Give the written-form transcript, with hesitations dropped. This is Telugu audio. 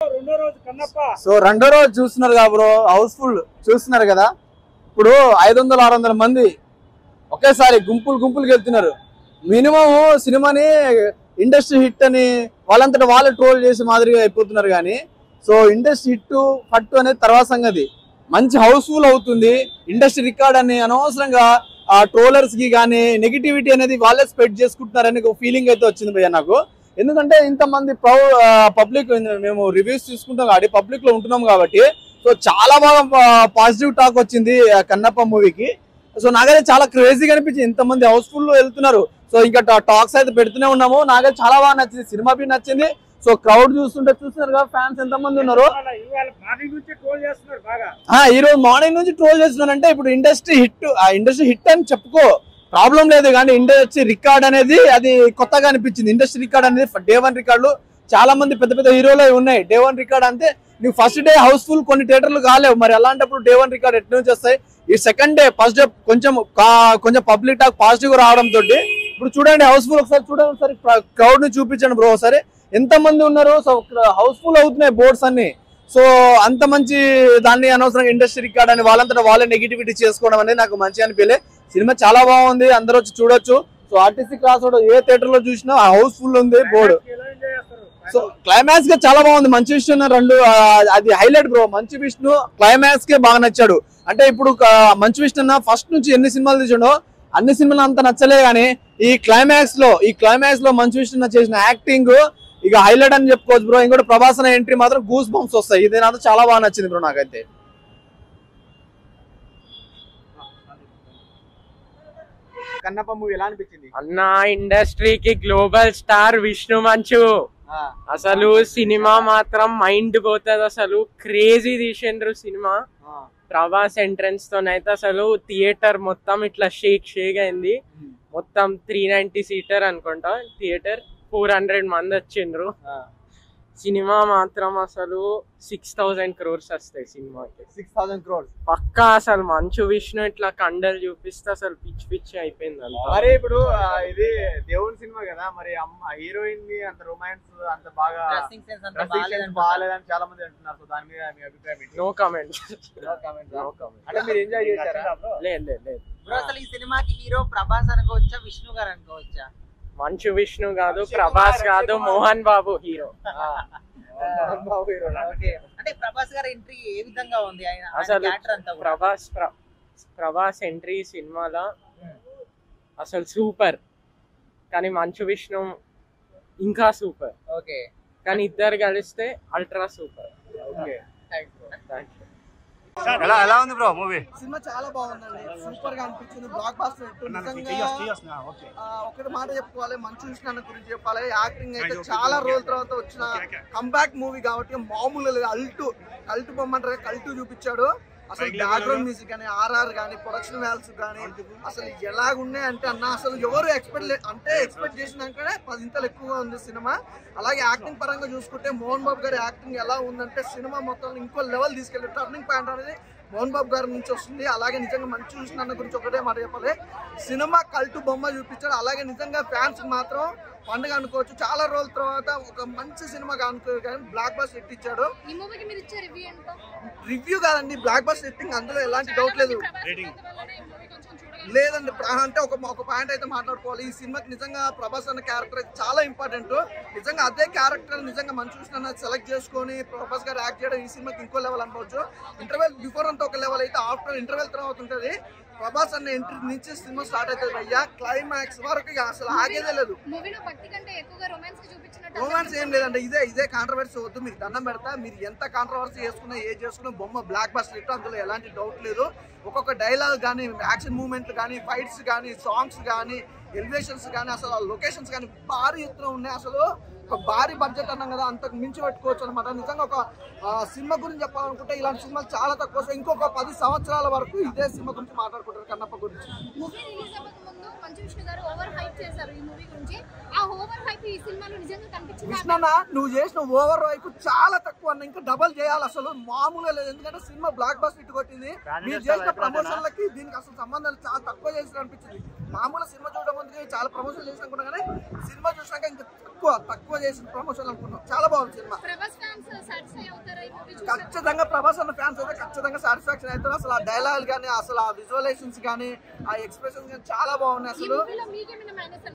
సో రెండో రోజు చూస్తున్నారు కదా బ్రో, హౌస్ఫుల్ చూస్తున్నారు కదా. ఇప్పుడు 500-600 మంది ఒకేసారి గుంపులు వెళ్తున్నారు. మినిమం సినిమాని ఇండస్ట్రీ హిట్ అని వాళ్ళంతటా వాళ్ళే ట్రోల్ చేసి మాదిరిగా అయిపోతున్నారు. కానీ సో ఇండస్ట్రీ హిట్ ఫట్టు అనేది తర్వాత సంగతి. మంచి హౌస్ఫుల్ అవుతుంది. ఇండస్ట్రీ రికార్డ్ అని అనవసరంగా ఆ ట్రోలర్స్ కి కానీ నెగిటివిటీ అనేది వాళ్ళే స్ప్రెడ్ చేసుకుంటున్నారని ఒక ఫీలింగ్ అయితే వచ్చింది భయ్య నాకు. ఎందుకంటే ఇంతమంది పబ్లిక్ మేము రివ్యూస్ తీసుకుంటాం కాబట్టి పబ్లిక్ లో ఉంటున్నాం కాబట్టి సో చాలా బాగా పాజిటివ్ టాక్ వచ్చింది కన్నప్ప మూవీకి. సో నాకైతే చాలా క్రేజీగా అనిపించింది. ఇంతమంది హౌస్ఫుల్ లో వెళ్తున్నారు. సో ఇంకా టాక్స్ అయితే పెడుతూనే ఉన్నాము. నాకైతే చాలా బాగా నచ్చింది, సినిమా బి నచ్చింది. సో క్రౌడ్ చూస్తున్నారు కదా, ఫ్యాన్స్ ఎంత మంది ఉన్నారు. ఈ రోజు మార్నింగ్ నుంచి ట్రోల్ చేస్తున్నారంటే ఇప్పుడు ఇండస్ట్రీ హిట్ అని చెప్పుకో ప్రాబ్లం లేదు. కానీ ఇండస్ట్రీ రికార్డ్ అనేది అది కొత్తగా అనిపించింది. ఇండస్ట్రీ రికార్డ్ అనేది డే 1 రికార్డులు చాలా మంది పెద్ద హీరోలు ఉన్నాయి. డే 1 రికార్డ్ అంటే నీకు ఫస్ట్ డే హౌస్ఫుల్ కొన్ని థియేటర్లు కాలేవు. మరి అలాంటప్పుడు డే 1 రికార్డ్ ఎట్లా నుంచి వస్తాయి? ఈ సెకండ్ డే ఫస్ట్ డే కొంచెం పబ్లిక్ టాక్ పాజిటివ్ గా రావడం తోటి ఇప్పుడు చూడండి హౌస్ఫుల్. ఒకసారి చూడండి, ఒకసారి క్రౌడ్ ని చూపించండి బ్రో ఒకసారి. ఎంత మంది ఉన్నారు. సో హౌస్ఫుల్ అవుతున్నాయి బోర్డ్స్ అన్ని. సో అంత మంచి దాన్ని అనవసరంగా ఇండస్ట్రీ రికార్డ్ అని వాళ్ళంతటా వాళ్ళే నెగిటివిటీ చేసుకోవడం అనేది నాకు మంచిగా అనిపించలే. సినిమా చాలా బాగుంది, అందరూ వచ్చి చూడొచ్చు. సో ఆర్టీసీ క్లాస్ ఏ థియేటర్ లో చూసినా హౌస్ఫుల్ ఉంది బోర్డు. సో క్లైమాక్స్ గా చాలా బాగుంది. మంచి విష్ణు అది హైలైట్ బ్రో. మంచి విష్ణు క్లైమాక్స్ కే బాగా నచ్చాడు. అంటే ఇప్పుడు మంచి విష్ణు ఫస్ట్ నుంచి ఎన్ని సినిమాలు తీసాడో అన్ని సినిమాలు అంత నచ్చలే. కానీ ఈ క్లైమాక్స్ లో మంచి విష్ణు చేసిన యాక్టింగ్ ఇక హైలైట్ అని చెప్పుకోవచ్చు బ్రో. ఇంకోటి ప్రభాస్ అనే ఎంట్రీ మాత్రం గూస్ బంప్స్ వస్తాయి. ఇది నాకు చాలా బాగా నచ్చింది బ్రో నాకైతే. కన్నప్ప మూవీ ఎలా అనిపించింది అన్న? ఇండస్ట్రీకి గ్లోబల్ స్టార్ విష్ణు మంచు. అసలు సినిమా మాత్రం మైండ్ పోతుంది. అసలు క్రేజీ తీసిండ్రు సినిమా. ప్రభాస్ ఎంట్రన్స్ తోనైతే అసలు థియేటర్ మొత్తం ఇట్లా షేక్ అయింది. మొత్తం 390 సీటర్ అనుకుంటా థియేటర్. 400 మంది వచ్చిండ్రు. సినిమా మాత్రం అసలు 6000 crores వస్తాయి సినిమాకి. 6000 crores పక్కా. అసలు మంచు విష్ణు ఇట్లా కండలు చూపిస్తే అసలు పిచ్చి అయిపోయింది. మరి ఇప్పుడు ఇది దేవుని సినిమా కదా, మరి హీరోయిన్ ని అంత రొమాన్స్ అంత బాగా బాగాలేదని చాలా మంది అంటున్నారు. సో దాని మీద మీ అభిప్రాయం ఏంటి? No comment. అంటే మీరు ఎంజాయ్ చేశారా? లేదు. అసలు ఈ సినిమాకి హీరో ప్రభాస్ అనుకోవచ్చా, విష్ణు గారు అనుకోవచ్చా? మంచు విష్ణు కాదు, ప్రభాస్ కాదు, మోహన్ బాబు హీరో. అంటే ప్రభాస్ గారి ఎంట్రీ ఏ విధంగా ఉంది? అసలు ప్రభాస్ ఎంట్రీ సినిమాలో అసలు సూపర్. కానీ మంచు విష్ణు ఇంకా సూపర్. ఓకే. కానీ ఇద్దరు కలిస్తే ultra super. Okay thank you. ఎలా ఉంది బ్రో మూవీ? సినిమా చాలా బాగుందండి, సూపర్ గా అనిపించింది. బ్లాక్ బాస్టర్ నిజంగా. ఒకటి మాట చెప్పుకోవాలి, మంచు విష్ణు గురించి చెప్పాలి. యాక్టింగ్ అయితే చాలా రోజుల తర్వాత వచ్చిన కంబ్యాక్ మూవీ కాబట్టి మామూలు కల్టు బొమ్మంటారు, కల్టు చూపించాడు. అసలు బ్యాక్గ్రౌండ్ మ్యూజిక్ కానీ, ఆర్ఆర్ కానీ, ప్రొడక్షన్ వాల్యూస్ కానీ అసలు ఎలాగున్నాయి అంటే అన్న అసలు ఎవరు ఎక్స్పెక్ట్ చేసినాకనే 10 ఇంతలు ఎక్కువగా ఉంది సినిమా. అలాగే యాక్టింగ్ పరంగా చూసుకుంటే మోహన్ బాబు గారి యాక్టింగ్ ఎలా ఉందంటే సినిమా మొత్తం ఇంకో లెవెల్ తీసుకెళ్ళి టర్నింగ్ పాయింట్ అనేది మోహన్ బాబు గారి నుంచి వస్తుంది. అలాగే నిజంగా మంచు విష్ణు గురించి ఒకటే మాట చెప్పాలి, సినిమా కల్టు బొమ్మ చూపించాడు. అలాగే నిజంగా ఫ్యాన్స్ మాత్రం పండుగ అనుకోవచ్చు. చాలా రోజుల తర్వాత ఒక మంచి సినిమా అనుకోవచ్చు, కానీ బ్లాక్ బస్టర్ హిట్ ఇచ్చాడు. రివ్యూ కాదండి, బ్లాక్ బస్టర్ హిట్టింగ్, అందులో ఎలాంటి డౌట్ లేదు. లేదండి, అంటే ఒక పాయింట్ అయితే మాట్లాడుకోవాలి. ఈ సినిమాకి నిజంగా ప్రభాస్ అన్న క్యారెక్టర్ అయితే చాలా ఇంపార్టెంట్. నిజంగా అదే క్యారెక్టర్ నిజంగా మంచు విష్ణు సెలెక్ట్ చేసుకొని ప్రభాస్ గారు యాక్ట్ చేయడం ఈ సినిమాకి ఇంకో లెవెల్ అనుకోవచ్చు. ఇంటర్వెల్ బిఫోర్ అంతా ఒక లెవెల్ అయితే ఆఫ్టర్ ఇంటర్వెల్ తర్వాత ఉంటుంది. ప్రభాస్ అన్న ఎంట్రీ నుంచి సినిమా స్టార్ట్ అవుతుంది అయ్యా, క్లైమాక్స్ వరకు అసలు ఆగేదే లేదు. రొమాన్స్ ఏం లేదంటే ఇదే కాంట్రవర్సీ వద్దు, మీకు దండం పెడతా. మీరు ఎంత కాంట్రవర్సీ చేసుకున్నా ఏం చేసుకున్నా బొమ్మ బ్లాక్ బస్టర్ హిట్, అందులో ఎలాంటి డౌట్ లేదు. ఒక్కొక్క డైలాగ్ కానీ, యాక్షన్ మూవ్మెంట్లు కానీ, ఫైట్స్ కానీ, సాంగ్స్ కానీ, ఎలివేషన్స్ కానీ, అసలు లొకేషన్స్ కానీ భారీ ఎత్తున ఉన్నాయి. అసలు ఒక భారీ బడ్జెట్ అన్నాం కదా, అంతకు మించి పెట్టుకోవచ్చు అనమాట. నిజంగా ఒక సినిమా గురించి చెప్పాలనుకుంటే ఇలాంటి సినిమాలు చాలా తక్కువ. ఇంకొక 10 సంవత్సరాల వరకు ఇదే సినిమా గురించి మాట్లాడుకుంటారు కన్నప్ప గురించి. విష్ణన్న నువ్వు చేసిన ఓవర్ వైపు చాలా తక్కువ అన్న, ఇంకా డబల్ చేయాలి, అసలు మామూలుగా లేదు. ఎందుకంటే సినిమా బ్లాక్ బస్టర్ హిట్ కొట్టింది. మీరు చేసిన ప్రమోషన్లకి దీనికి అసలు సంబంధాలు చాలా తక్కువ చేసి అనిపించింది. మామూలు సినిమా చూడడం ముందుకి చాలా ప్రమోషన్ చేసి అనుకున్నాం కానీ సినిమా చూసాక ఇంకా తక్కువ చేసిన ప్రమోషన్ అనుకున్నాం. చాలా బాగుంది సినిమా. ఖచ్చితంగా ప్రభాస్ అన్న ఫ్యాన్స్ అయితే ఖచ్చితంగా సాటిస్ఫాక్షన్ అవుతారు. అసలు ఆ డైలాగ్ కానీ అసలు ఆ విజువలైజేషన్స్ కానీ ఆ ఎక్స్ప్రెషన్స్ కానీ చాలా బాగున్నాయి. అసలు